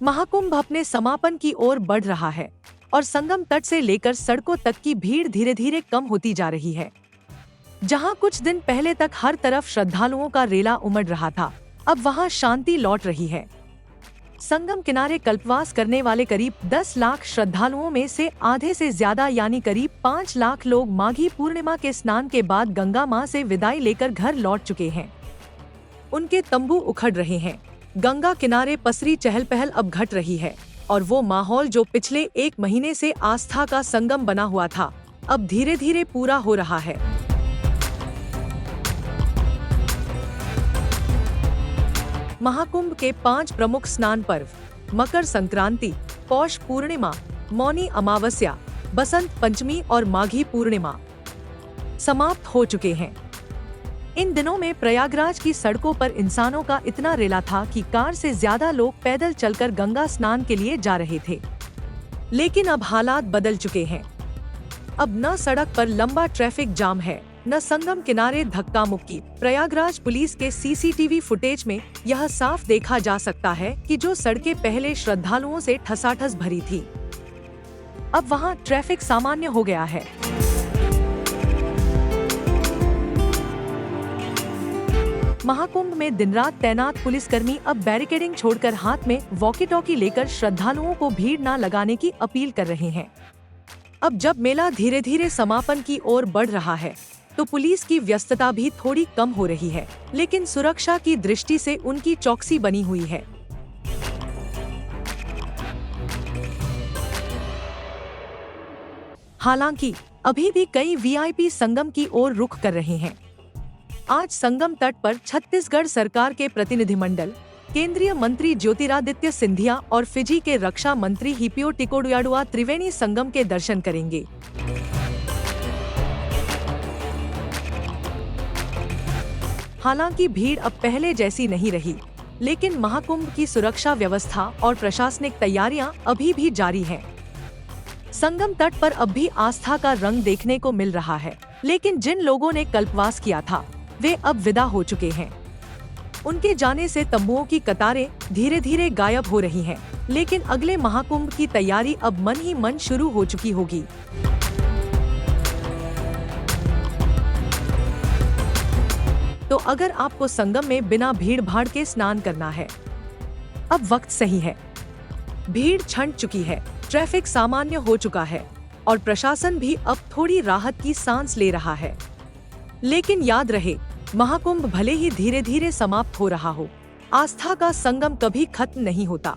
महाकुंभ अपने समापन की ओर बढ़ रहा है और संगम तट से लेकर सड़कों तक की भीड़ धीरे धीरे कम होती जा रही है। जहां कुछ दिन पहले तक हर तरफ श्रद्धालुओं का रेला उमड़ रहा था, अब वहां शांति लौट रही है। संगम किनारे कल्पवास करने वाले करीब 10 लाख श्रद्धालुओं में से आधे से ज्यादा यानी करीब 5 लाख लोग माघी पूर्णिमा के स्नान के बाद गंगा मां से विदाई लेकर घर लौट चुके हैं। उनके तंबू उखड़ रहे हैं। गंगा किनारे पसरी चहल पहल अब घट रही है और वो माहौल जो पिछले 1 महीने से आस्था का संगम बना हुआ था, अब धीरे धीरे पूरा हो रहा है। महाकुंभ के 5 प्रमुख स्नान पर्व मकर संक्रांति, पौष पूर्णिमा, मौनी अमावस्या, बसंत पंचमी और माघी पूर्णिमा समाप्त हो चुके हैं। इन दिनों में प्रयागराज की सड़कों पर इंसानों का इतना रेला था कि कार से ज्यादा लोग पैदल चलकर गंगा स्नान के लिए जा रहे थे। लेकिन अब हालात बदल चुके हैं। अब न सड़क पर लंबा ट्रैफिक जाम है, न संगम किनारे धक्का मुक्की। प्रयागराज पुलिस के सीसीटीवी फुटेज में यह साफ देखा जा सकता है कि जो सड़कें पहले श्रद्धालुओं से ठसाठस भरी थी, अब वहां ट्रैफिक सामान्य हो गया है। महाकुंभ में दिन रात तैनात पुलिसकर्मी अब बैरिकेडिंग छोड़कर हाथ में वॉकी टॉकी लेकर श्रद्धालुओं को भीड़ न लगाने की अपील कर रहे हैं। अब जब मेला धीरे धीरे समापन की ओर बढ़ रहा है, तो पुलिस की व्यस्तता भी थोड़ी कम हो रही है, लेकिन सुरक्षा की दृष्टि से उनकी चौकसी बनी हुई है। हालांकि अभी भी कई वीआईपी संगम की ओर रुख कर रहे हैं। आज संगम तट पर छत्तीसगढ़ सरकार के प्रतिनिधिमंडल, केंद्रीय मंत्री ज्योतिरादित्य सिंधिया और फिजी के रक्षा मंत्री हिपियो टिकोडुयाडुआ त्रिवेणी संगम के दर्शन करेंगे। हालांकि भीड़ अब पहले जैसी नहीं रही, लेकिन महाकुंभ की सुरक्षा व्यवस्था और प्रशासनिक तैयारियां अभी भी जारी हैं। संगम तट पर अब भी आस्था का रंग देखने को मिल रहा है, लेकिन जिन लोगों ने कल्पवास किया था, वे अब विदा हो चुके हैं। उनके जाने से तंबुओं की कतारें धीरे धीरे गायब हो रही हैं, लेकिन अगले महाकुंभ की तैयारी अब मन ही मन शुरू हो चुकी होगी। तो अगर आपको संगम में बिना भीड़ भाड़ के स्नान करना है, अब वक्त सही है। भीड़ छंट चुकी है, ट्रैफिक सामान्य हो चुका है और प्रशासन भी अब थोड़ी राहत की सांस ले रहा है। लेकिन याद रहे, महाकुंभ भले ही धीरे धीरे समाप्त हो रहा हो, आस्था का संगम कभी खत्म नहीं होता।